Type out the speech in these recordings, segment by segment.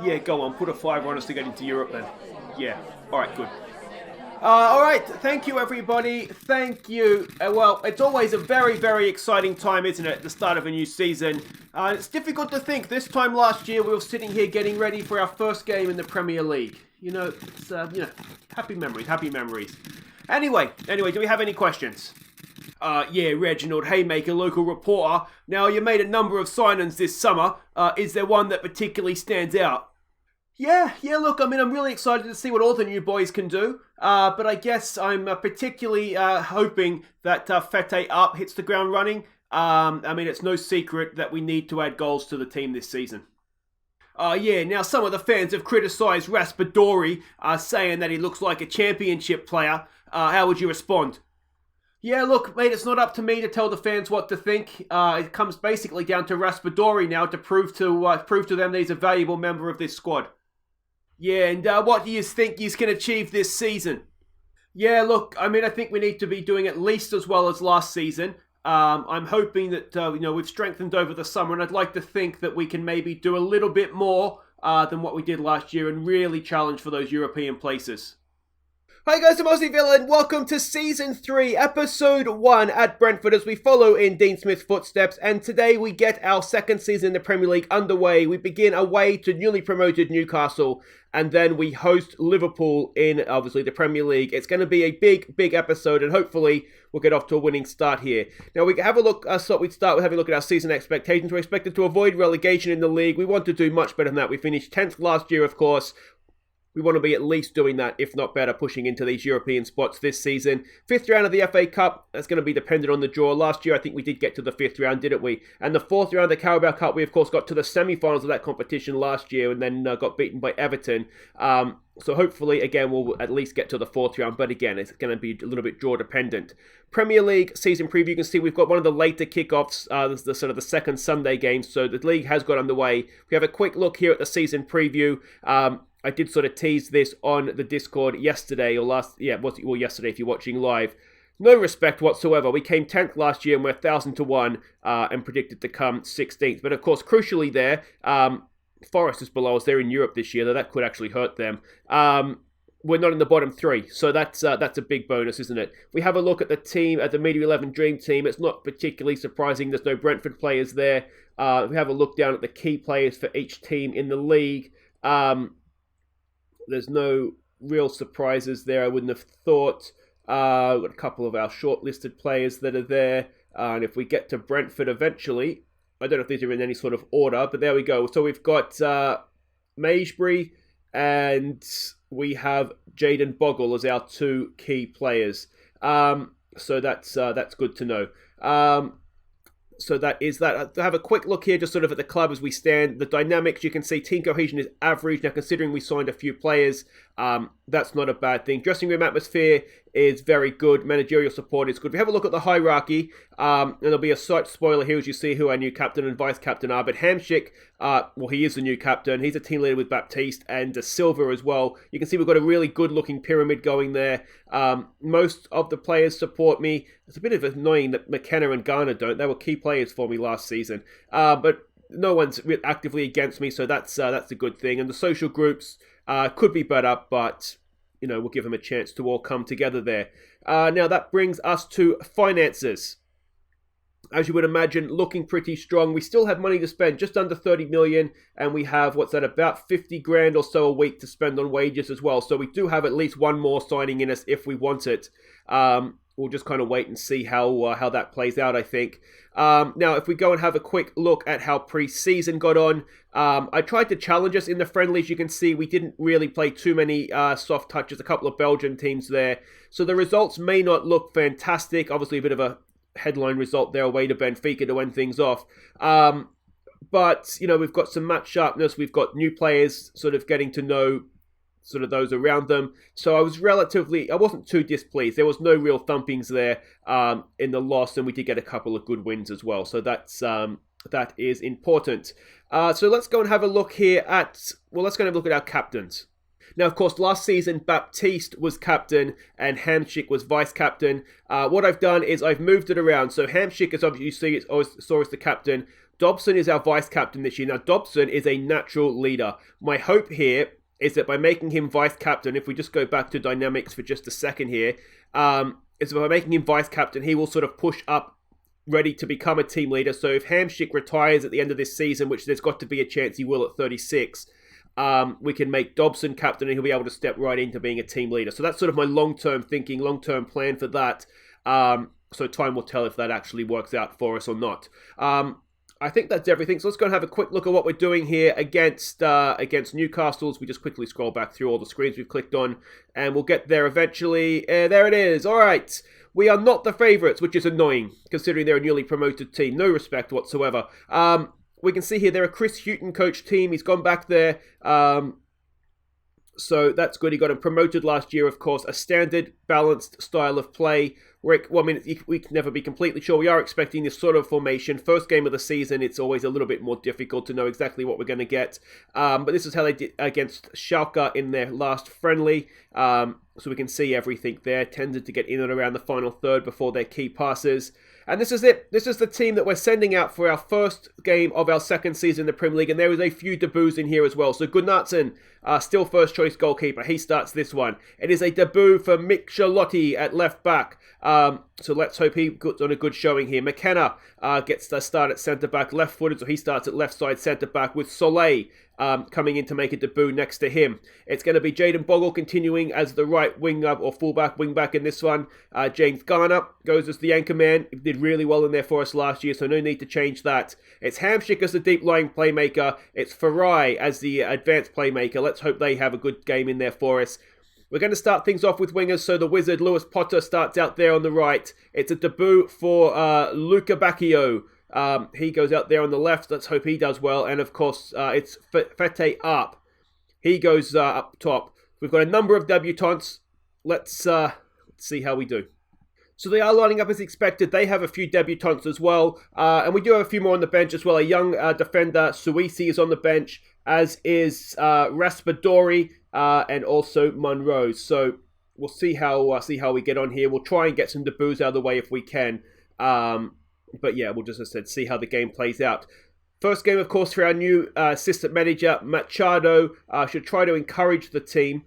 Yeah, go on, put a fiver on us to get into Europe then. Yeah, alright, good. Alright, thank you everybody, thank you. Well, it's always a very, very exciting time, isn't it, at the start of a new season. It's difficult to think, this time last year we were sitting here getting ready for our first game in the Premier League. It's, happy memories. Anyway, do we have any questions? Yeah, Reginald Haymaker, local reporter. Now, you made a number of signings this summer. Is there one that particularly stands out? Yeah, look, I'm really excited to see what all the new boys can do. But I guess I'm particularly hoping that Fete Up hits the ground running. It's no secret that we need to add goals to the team this season. Now some of the fans have criticised Raspadori, saying that he looks like a championship player. How would you respond? Yeah, look, mate, it's not up to me to tell the fans what to think. It comes basically down to Raspadori now to prove to them that he's a valuable member of this squad. Yeah, and what do you think you can achieve this season? Yeah, look, I think we need to be doing at least as well as last season. I'm hoping that, we've strengthened over the summer, and I'd like to think that we can maybe do a little bit more than what we did last year and really challenge for those European places. Hi guys, I'm Aussie Villain. Welcome to Season 3, Episode 1 at Brentford as we follow in Dean Smith's footsteps. And today we get our second season in the Premier League underway. We begin away to newly promoted Newcastle and then we host Liverpool in, obviously, the Premier League. It's going to be a big episode and hopefully we'll get off to a winning start here. Now we have a look, we'd start with having a look at our season expectations. We're expected to avoid relegation in the league. We want to do much better than that. We finished 10th last year, of course. We want to be at least doing that, if not better, pushing into these European spots this season. 5th round of the FA Cup, that's going to be dependent on the draw. Last year, I think we did get to the 5th round, didn't we? And the 4th round of the Carabao Cup, we of course got to the semi-finals of that competition last year and then got beaten by Everton. So hopefully, again, we'll at least get to the 4th round. But again, it's going to be a little bit draw dependent. Premier League season preview, you can see we've got one of the later kickoffs, the sort of the second Sunday game. So the league has got underway. We have a quick look here at the season preview. I did sort of tease this on the Discord yesterday, yesterday if you're watching live. No respect whatsoever. We came 10th last year and we're 1,000 to 1 and predicted to come 16th. But of course, crucially there, Forest is below us. They're in Europe this year, though that could actually hurt them. We're not in the bottom 3, so that's a big bonus, isn't it? We have a look at the team, at the Media 11 Dream Team. It's not particularly surprising. There's no Brentford players there. We have a look down at the key players for each team in the league. There's no real surprises there, I wouldn't have thought. We've got a couple of our shortlisted players that are there. And if we get to Brentford eventually, I don't know if these are in any sort of order, but there we go. So we've got Majesbury and we have Jayden Bogle as our 2 key players. So that's good to know. So that is that. To have a quick look here, just sort of at the club as we stand. The dynamics, you can see team cohesion is average. Now, considering we signed a few players, that's not a bad thing. Dressing room atmosphere is very good. Managerial support is good. We have a look at the hierarchy, and there'll be a slight spoiler here as you see who our new captain and vice captain are. But Hamsik, he is the new captain. He's a team leader with Baptiste and Silva as well. You can see we've got a really good-looking pyramid going there. Most of the players support me. It's a bit of annoying that McKenna and Garner don't. They were key players for me last season. But no one's actively against me, so that's a good thing. And the social groups could be better, but we'll give them a chance to all come together there. Now that brings us to finances. As you would imagine, looking pretty strong. We still have money to spend, just under 30 million, and we have, about 50 grand or so a week to spend on wages as well. So we do have at least one more signing in us if we want it. We'll just kind of wait and see how that plays out, I think. Now, if we go and have a quick look at how pre-season got on, I tried to challenge us in the friendlies. You can see we didn't really play too many soft touches, a couple of Belgian teams there. So the results may not look fantastic. Obviously, a bit of a headline result there away to Benfica to end things off. But, we've got some match sharpness. We've got new players sort of getting to know sort of those around them. So I wasn't too displeased. There was no real thumpings there in the loss, and we did get a couple of good wins as well. So that is important. So let's go and have a look here let's go and have a look at our captains. Now, of course, last season, Baptiste was captain and Hamsik was vice-captain. What I've done is I've moved it around. So Hamsik, as obviously you see, saw as the captain. Dobson is our vice-captain this year. Now, Dobson is a natural leader. My hope here is that by making him vice-captain, if we just go back to dynamics for just a second here, is by making him vice-captain, he will sort of push up, ready to become a team leader. So if Hamsik retires at the end of this season, which there's got to be a chance he will at 36, we can make Dobson captain and he'll be able to step right into being a team leader. So that's sort of my long-term thinking, long-term plan for that. So time will tell if that actually works out for us or not. I think that's everything. So let's go and have a quick look at what we're doing here against Newcastle. We just quickly scroll back through all the screens we've clicked on, and we'll get there eventually. There it is. All right. We are not the favourites, which is annoying, considering they're a newly promoted team. No respect whatsoever. We can see here they're a Chris Hughton coach team. He's gone back there. So that's good. He got him promoted last year, of course. A standard, balanced style of play. We can never be completely sure. We are expecting this sort of formation. First game of the season, it's always a little bit more difficult to know exactly what we're going to get. But this is how they did against Schalke in their last friendly. So we can see everything there. Tended to get in and around the final third before their key passes. And this is it. This is the team that we're sending out for our first game of our second season in the Premier League. And there is a few debuts in here as well. So Gunnarsson, still first choice goalkeeper. He starts this one. It is a debut for Michelotti at left back. So let's hope he gets on a good showing here. McKenna gets the start at centre back, left footed. So he starts at left side centre back with Soleil coming in to make a debut next to him. It's going to be Jayden Bogle continuing as the right wing up or fullback, wing back in this one. James Garner goes as the anchor man. He did really well in there for us last year, so no need to change that. It's Hamsik as the deep lying playmaker. It's Farai as the advanced playmaker. Let's hope they have a good game in there for us. We're going to start things off with wingers, so the wizard Lewis Potter starts out there on the right. It's a debut for Luca Bacchio. He goes out there on the left. Let's hope he does well. And of course, it's Fete Up. He goes up top. We've got a number of debutants. Let's see how we do. So they are lining up as expected. They have a few debutants as well. And we do have a few more on the bench as well. A young defender, Suisi, is on the bench, as is Raspadori and also Monroe. So we'll see how we get on here. We'll try and get some debuts out of the way if we can. But yeah, we'll just, as I said, see how the game plays out. First game, of course, for our new assistant manager, Machado. Should try to encourage the team.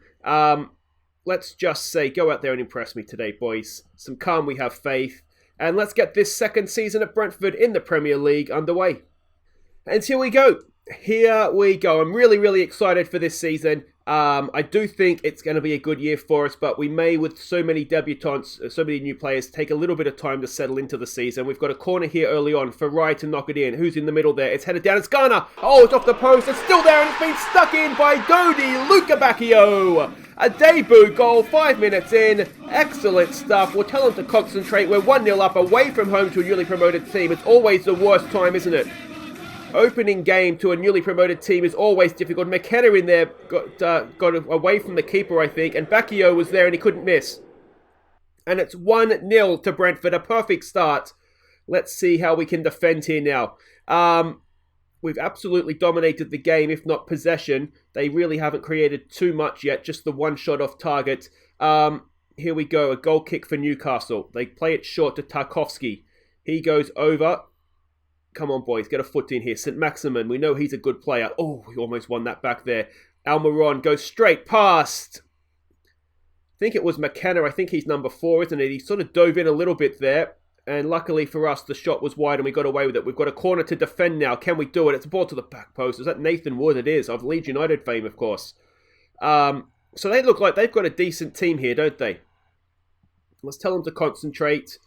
Let's just say, go out there and impress me today, boys. Some calm, we have faith. And let's get this second season at Brentford in the Premier League underway. And here we go. Here we go. I'm really, really excited for this season. I do think it's going to be a good year for us, but we may, with so many debutants, so many new players, take a little bit of time to settle into the season. We've got a corner here early on for Rai to knock it in. Who's in the middle there? It's headed down. It's Garner. Oh, it's off the post. It's still there, and it's been stuck in by Dodi Luca Bacchio. A debut goal, 5 minutes in. Excellent stuff. We'll tell them to concentrate. We're 1-0 up away from home to a newly promoted team. It's always the worst time, isn't it? Opening game to a newly promoted team is always difficult. McKenna in there got away from the keeper, I think, and Bacchio was there and he couldn't miss. And it's 1-0 to Brentford, a perfect start. Let's see how we can defend here now. We've absolutely dominated the game, if not possession. They really haven't created too much yet, just the one shot off target. Here we go, a goal kick for Newcastle. They play it short to Tarkovsky. He goes over. Come on, boys, get a foot in here. St. Maximin, we know he's a good player. Oh, we almost won that back there. Almiron goes straight past. I think it was McKenna. I think he's number 4, isn't it? He sort of dove in a little bit there. And luckily for us, the shot was wide and we got away with it. We've got a corner to defend now. Can we do it? It's a ball to the back post. Is that Nathan Wood? It is, of Leeds United fame, of course. So they look like they've got a decent team here, don't they? Let's tell them to concentrate.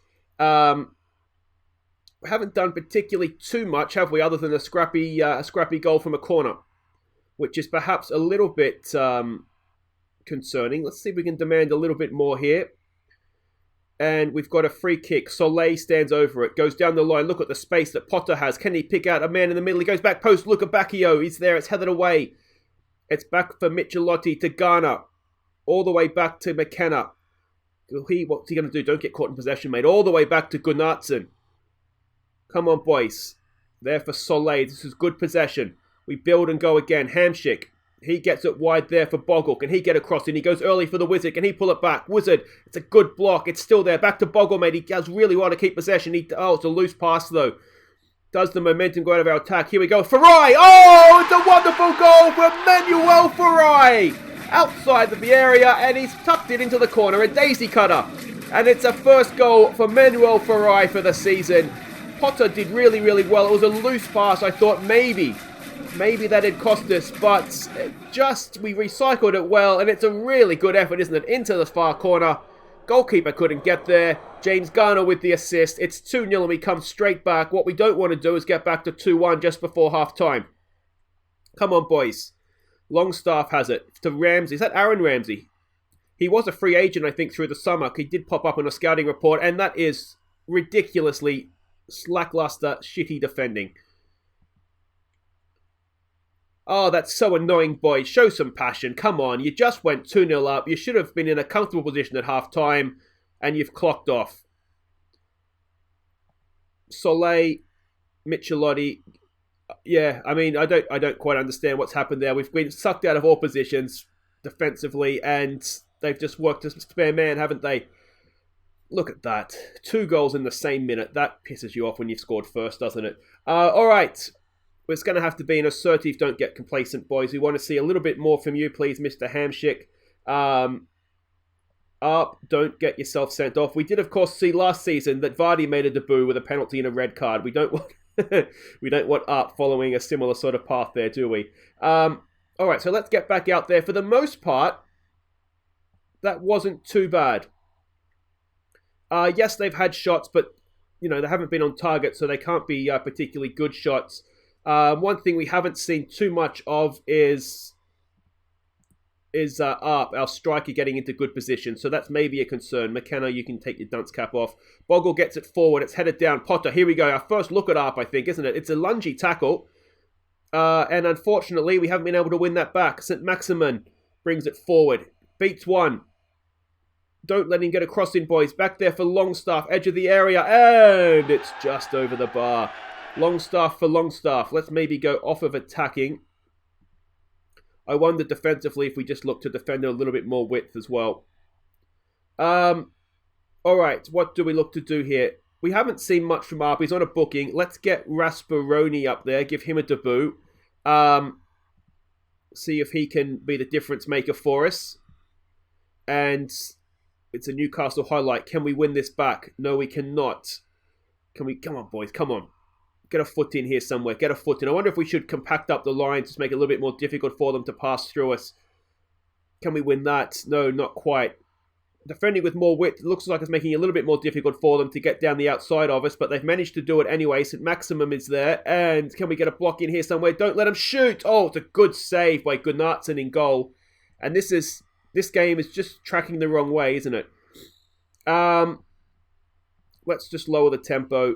We haven't done particularly too much, have we, other than a scrappy goal from a corner, which is perhaps a little bit concerning. Let's see if we can demand a little bit more here. And we've got a free kick. Soleil stands over it, goes down the line. Look at the space that Potter has. Can he pick out a man in the middle? He goes back post. Look at Bacchio. He's there. It's headed away. It's back for Michelotti to Garner. All the way back to McKenna. What's he going to do? Don't get caught in possession, mate. All the way back to Gunnarsson. Come on, boys. There for Soleil. This is good possession. We build and go again. Hamsik. He gets it wide there for Bogle. Can he get across? And he goes early for the Wizard. Can he pull it back? Wizard. It's a good block. It's still there. Back to Bogle, mate. He does really well to keep possession. It's a loose pass, though. Does the momentum go out of our attack? Here we go. Farai! Oh, it's a wonderful goal for Manuel Farai! Outside of the area, and he's tucked it into the corner. A daisy cutter. And it's a first goal for Manuel Farai for the season. Potter did really, really well. It was a loose pass. I thought maybe that had cost us, but we recycled it well, and it's a really good effort, isn't it? Into the far corner. Goalkeeper couldn't get there. James Garner with the assist. It's 2-0 and we come straight back. What we don't want to do is get back to 2-1 just before half-time. Come on, boys. Longstaff has it to Ramsey. Is that Aaron Ramsey? He was a free agent, I think, through the summer. He did pop up on a scouting report, and that is ridiculously lackluster, shitty defending. Oh, that's so annoying, boys. Show some passion. Come on. You just went 2-0 up. You should have been in a comfortable position at half-time, and you've clocked off. Soleil, Michelotti. Yeah, I mean, I don't quite understand what's happened there. We've been sucked out of all positions defensively, and they've just worked as a spare man, haven't they? Look at that. 2 goals in the same minute. That pisses you off when you've scored first, doesn't it? All right. It's going to have to be an assertive, don't get complacent, boys. We want to see a little bit more from you, please, Mr. Hamschick. Up, don't get yourself sent off. We did, of course, see last season that Vardy made a debut with a penalty and a red card. We don't want Up following a similar sort of path there, do we? All right, so let's get back out there. For the most part, that wasn't too bad. Yes, they've had shots, but they haven't been on target, so they can't be particularly good shots. One thing we haven't seen too much of is Arp, our striker, getting into good position. So that's maybe a concern. McKenna, you can take your dunce cap off. Bogle gets it forward. It's headed down. Potter, here we go. Our first look at Arp, I think, isn't it? It's a lungy tackle. And unfortunately, we haven't been able to win that back. St. Maximin brings it forward. Beats one. Don't let him get a cross in, boys. Back there for Longstaff. Edge of the area. And it's just over the bar. Longstaff for Longstaff. Let's maybe go off of attacking. I wonder defensively if we just look to defend a little bit more width as well. All right, what do we look to do here? We haven't seen much from Arp. He's on a booking. Let's get Rasparoni up there. Give him a debut. See if he can be the difference maker for us. And it's a Newcastle highlight. Can we win this back? No, we cannot. Can we? Come on, boys. Come on. Get a foot in here somewhere. Get a foot in. I wonder if we should compact up the lines to make it a little bit more difficult for them to pass through us. Can we win that? No, not quite. Defending with more width looks like it's making it a little bit more difficult for them to get down the outside of us, but they've managed to do it anyway. St. Maximum is there. And can we get a block in here somewhere? Don't let them shoot. Oh, it's a good save by Gunnarsson in goal. And this game is just tracking the wrong way, isn't it? Let's just lower the tempo.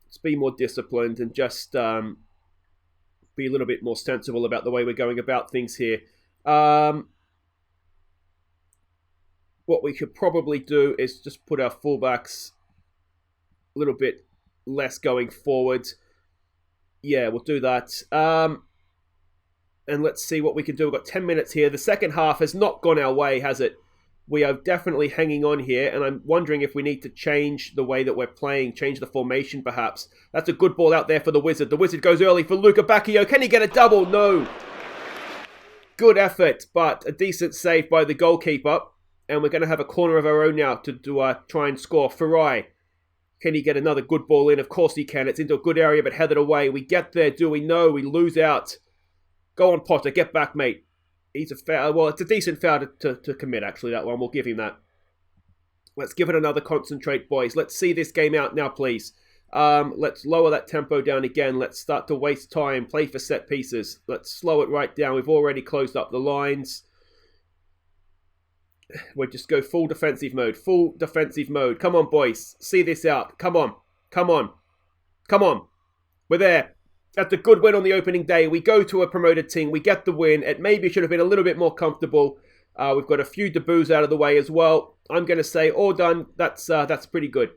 Let's be more disciplined and just be a little bit more sensible about the way we're going about things here. What we could probably do is just put our fullbacks a little bit less going forward. Yeah, we'll do that. And let's see what we can do. We've got 10 minutes here. The second half has not gone our way, has it? We are definitely hanging on here, and I'm wondering if we need to change the way that we're playing, change the formation perhaps. That's a good ball out there for the Wizard. The Wizard goes early for Luca Bacchio. Can he get a double? No. Good effort, but a decent save by the goalkeeper. And we're going to have a corner of our own now to try and score. Farai, can he get another good ball in? Of course he can. It's into a good area, but headed away. We get there, do we? No, we lose out. Go on, Potter. Get back, mate. He's a foul. Well, it's a decent foul to commit, actually, that one. We'll give him that. Let's give it another concentrate, boys. Let's see this game out now, please. Let's lower that tempo down again. Let's start to waste time. Play for set pieces. Let's slow it right down. We've already closed up the lines. We'll just go full defensive mode. Full defensive mode. Come on, boys. See this out. Come on. Come on. Come on. We're there. That's a good win on the opening day. We go to a promoted team. We get the win. It maybe should have been a little bit more comfortable. We've got a few debuts out of the way as well. I'm going to say all done. That's pretty good.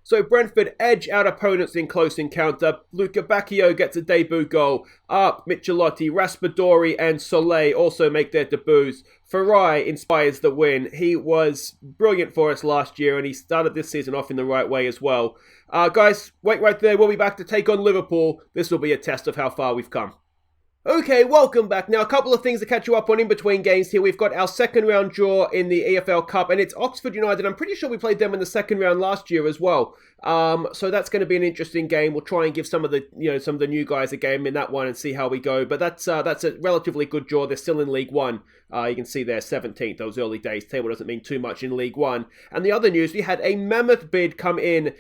So Brentford edge out opponents in close encounter. Luca Bacchio gets a debut goal. Michelotti, Raspadori and Soleil also make their debuts. Farai inspires the win. He was brilliant for us last year and he started this season off in the right way as well. Guys, wait right there. We'll be back to take on Liverpool. This will be a test of how far we've come. Okay, welcome back. Now, a couple of things to catch you up on in between games here. We've got our second round draw in the EFL Cup, and it's Oxford United. I'm pretty sure we played them in the second round last year as well. So that's going to be an interesting game. We'll try and give some of the new guys a game in that one and see how we go. But that's a relatively good draw. They're still in League One. You can see they're 17th. Those early days table doesn't mean too much in League One. And the other news, we had a mammoth bid come in.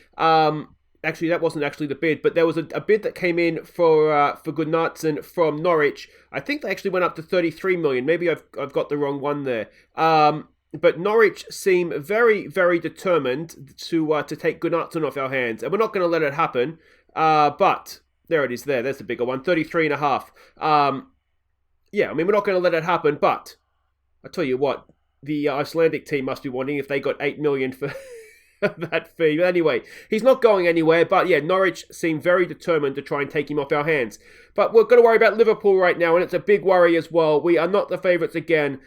Actually, that wasn't actually the bid, but there was a bid that came in for Gunnarsson from Norwich. I think they actually went up to 33 million. Maybe I've got the wrong one there. But Norwich seem very, very determined to take Gunnarsson off our hands, and we're not going to let it happen. But there it is. There's the bigger one, 33.5. Yeah, I mean we're not going to let it happen. But I tell you what, the Icelandic team must be wondering if they got 8 million for. That fee. But anyway, he's not going anywhere. But yeah, Norwich seem very determined to try and take him off our hands. But we're going to worry about Liverpool right now, and it's a big worry as well. We are not the favourites again.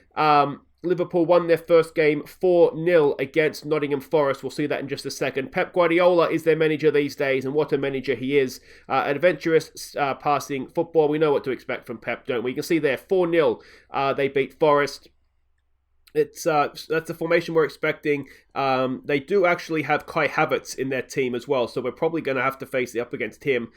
Liverpool won their first game 4-0 against Nottingham Forest. We'll see that in just a second. Pep Guardiola is their manager these days, and what a manager he is. Adventurous passing football. We know what to expect from Pep, don't we? You can see there, 4-0. They beat Forest. That's the formation we're expecting. They do actually have Kai Havertz in their team as well, so we're probably going to have to face it up against him.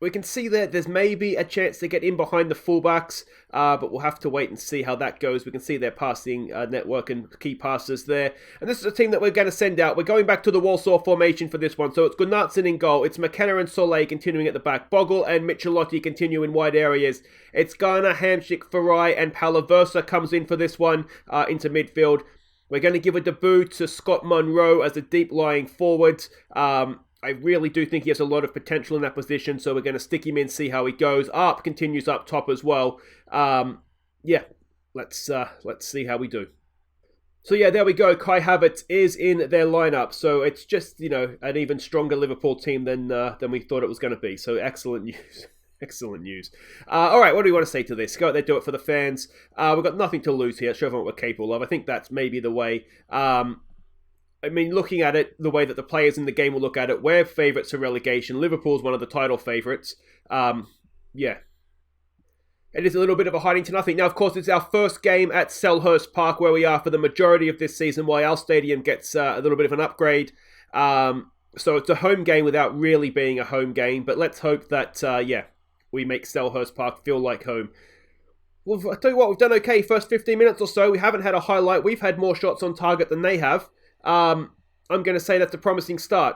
We can see that there's maybe a chance to get in behind the fullbacks, but we'll have to wait and see how that goes. We can see their passing network and key passes there. And this is a team that we're going to send out. We're going back to the Walsall formation for this one. So it's Gunnarsson in goal. It's McKenna and Soleil continuing at the back. Bogle and Michelotti continue in wide areas. It's Garner, Hamsik, Farai and Palaversa comes in for this one into midfield. We're going to give a debut to Scott Munro as a deep-lying forward. I really do think he has a lot of potential in that position, so we're going to stick him in, see how he goes. Arp continues up top as well. Yeah, let's see how we do. So yeah, there we go. Kai Havertz is in their lineup, so it's just an even stronger Liverpool team than we thought it was going to be. So excellent news. Excellent news. All right, what do we want to say to this? Go out there, do it for the fans. We've got nothing to lose here. Show them what we're capable of. I think that's maybe the way. I mean, looking at it, the way that the players in the game will look at it, we're favourites for relegation. Liverpool's one of the title favourites. Yeah. It is a little bit of a hiding to nothing. Now, of course, it's our first game at Selhurst Park, where we are for the majority of this season, while our stadium gets a little bit of an upgrade. So it's a home game without really being a home game. But let's hope that, we make Selhurst Park feel like home. Well, I'll tell you what, we've done okay first 15 minutes or so. We haven't had a highlight. We've had more shots on target than they have. I'm going to say that's a promising start.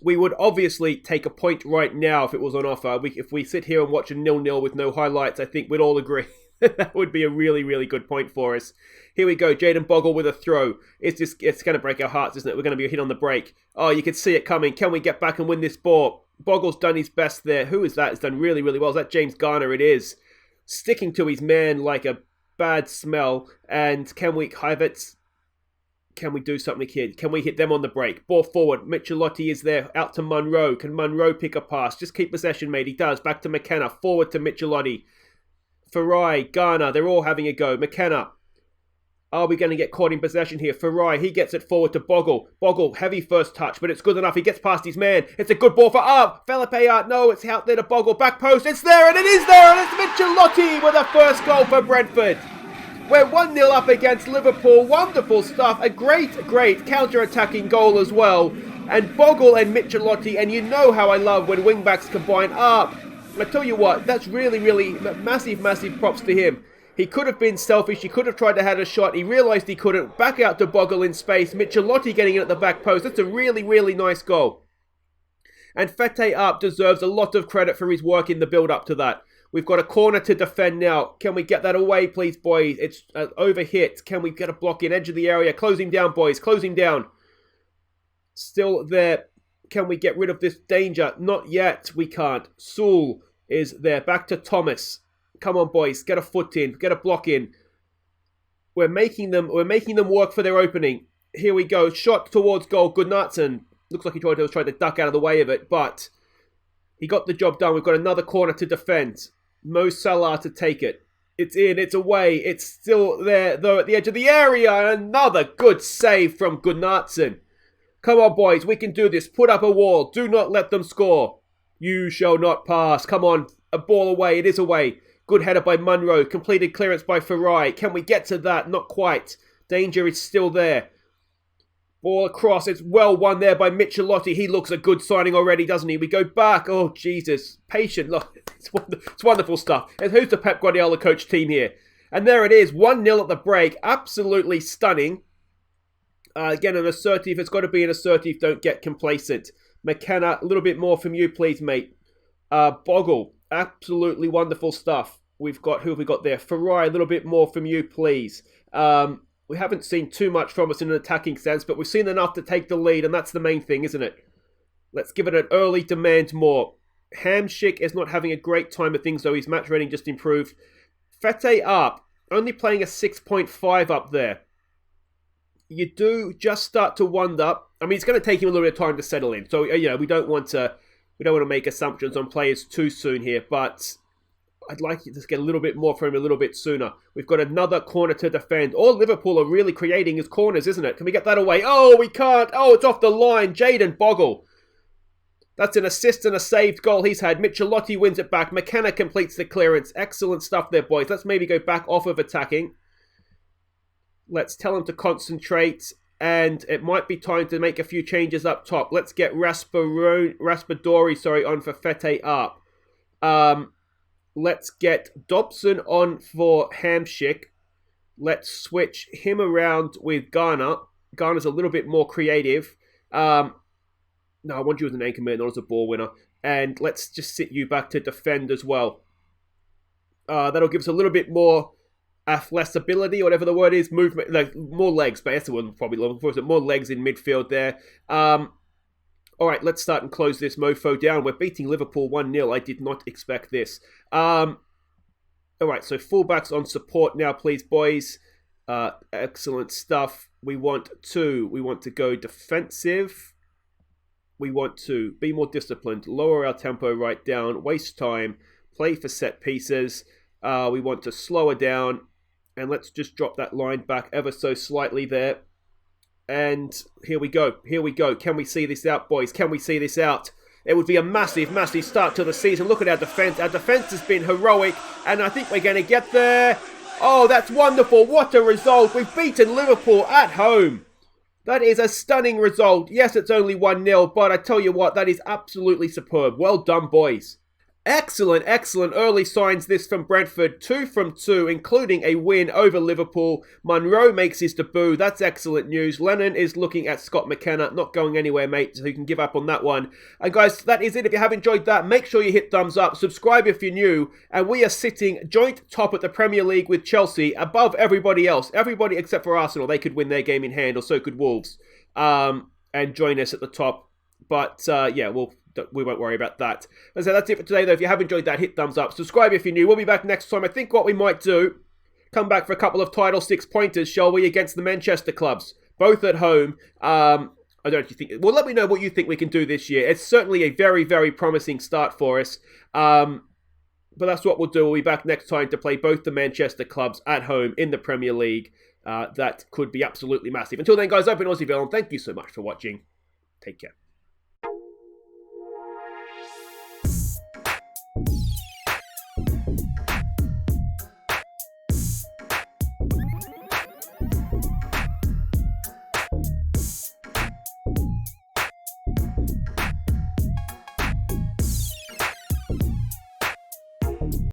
We would obviously take a point right now if it was on offer. If we sit here and watch a 0-0 with no highlights, I think we'd all agree that would be a really, really good point for us. Here we go, Jayden Bogle with a throw. It's going to break our hearts, isn't it? We're going to be hit on the break. Oh, you can see it coming. Can we get back and win this ball? Bogle's done his best there. Who is that? He's done really, really well. Is that James Garner? It is. Sticking to his man like a bad smell. And can we, Havertz, can we do something here? Can we hit them on the break? Ball forward. Michelotti is there. Out to Munro. Can Munro pick a pass? Just keep possession, mate. He does. Back to McKenna. Forward to Michelotti. Farai, Garner. They're all having a go. McKenna. Are we going to get caught in possession here? Farai, he gets it forward to Bogle. Bogle, heavy first touch, but it's good enough. He gets past his man. It's a good ball for Art. Felipe Art. No, it's out there to Bogle. Back post. It's there, and it is there, and it's Michelotti with a first goal for Brentford. We're 1-0 up against Liverpool. Wonderful stuff. A great counter-attacking goal as well. And Bogle and Michelotti, and you know how I love when wing-backs combine up. I tell you what, that's really, really massive props to him. He could have been selfish. He could have tried to have a shot. He realised he couldn't. Back out to Bogle in space. Michelotti getting in at the back post. That's a really, really nice goal. And Fete Arp deserves a lot of credit for his work in the build-up to that. We've got a corner to defend now. Can we get that away, please, boys? It's overhit. Can we get a block in? Edge of the area. Close him down, boys. Close him down. Still there. Can we get rid of this danger? Not yet. We can't. Sewell is there. Back to Thomas. Come on, boys. Get a foot in. Get a block in. We're making them work for their opening. Here we go. Shot towards goal. Gunnarsson. Looks like he tried to duck out of the way of it, but he got the job done. We've got another corner to defend. Mo Salah to take it. It's in, it's away, it's still there, though, at the edge of the area. And another good save from Gunnarsson. Come on, boys, we can do this. Put up a wall. Do not let them score. You shall not pass. Come on, a ball away. It is away. Good header by Munro. Completed clearance by Farai. Can we get to that? Not quite. Danger is still there. Ball across. It's well won there by Michelotti. He looks a good signing already, doesn't he? We go back. Oh, Jesus. Patient. Look, it's wonderful stuff. And who's the Pep Guardiola coach team here? And there it is. 1-0 at the break. Absolutely stunning. Again, an assertive. It's got to be an assertive. Don't get complacent. McKenna, a little bit more from you, please, mate. Bogle. Absolutely wonderful stuff. Who have we got there? Farai, a little bit more from you, please. We haven't seen too much from us in an attacking sense, but we've seen enough to take the lead, and that's the main thing, isn't it? Let's give it an early demand more. Hamsik is not having a great time of things, though. His match rating just improved. Fete up. Only playing a 6.5 up there. You do just start to wonder. I mean, it's going to take him a little bit of time to settle in. So, we don't want to make assumptions on players too soon here, but I'd like you to get a little bit more from him a little bit sooner. We've got another corner to defend. All Liverpool are really creating is corners, isn't it? Can we get that away? Oh, we can't. Oh, it's off the line. Jayden Bogle. That's an assist and a saved goal he's had. Michelotti wins it back. McKenna completes the clearance. Excellent stuff there, boys. Let's maybe go back off of attacking. Let's tell him to concentrate. And it might be time to make a few changes up top. Let's get Raspadori on for Fete up. Let's get Dobson on for Hamsik. Let's switch him around with Garner. Garner's a little bit more creative. No, I want you as an anchor man, not as a ball winner. And let's just sit you back to defend as well. That'll give us a little bit more flexibility, or whatever the word is. Movement, like more legs, but that's the one probably looking for. More legs in midfield there. All right, let's start and close this mofo down. We're beating Liverpool 1-0. I did not expect this. All right, so fullbacks on support now, please, boys. Excellent stuff. We want to go defensive. We want to be more disciplined, lower our tempo right down, waste time, play for set pieces. We want to slow her down, and let's just drop that line back ever so slightly there. And here we go. Can we see this out, boys? Can we see this out? It would be a massive, massive start to the season. Look at our defence. Our defence has been heroic, and I think we're going to get there. Oh, that's wonderful. What a result. We've beaten Liverpool at home. That is a stunning result. Yes, it's only 1-0, but I tell you what, that is absolutely superb. Well done, boys. Excellent early signs this from Brentford. 2 from 2, including a win over Liverpool. Munro makes his debut. That's excellent news. Lennon is looking at Scott McKenna. Not going anywhere, mate, so you can give up on that one. And guys, that is it. If you have enjoyed that, make sure you hit thumbs up. Subscribe if you're new. And we are sitting joint top at the Premier League with Chelsea, above everybody else. Everybody except for Arsenal. They could win their game in hand, or so could Wolves. And join us at the top. But, we won't worry about that. So that's it for today, though. If you have enjoyed that, hit thumbs up. Subscribe if you're new. We'll be back next time. I think what we might do, come back for a couple of title 6 pointers, shall we, against the Manchester clubs. Both at home. I don't know if you think... Well, let me know what you think we can do this year. It's certainly a very, very promising start for us. But that's what we'll do. We'll be back next time to play both the Manchester clubs at home in the Premier League. That could be absolutely massive. Until then, guys, I've been Aussieville, and thank you so much for watching. Take care.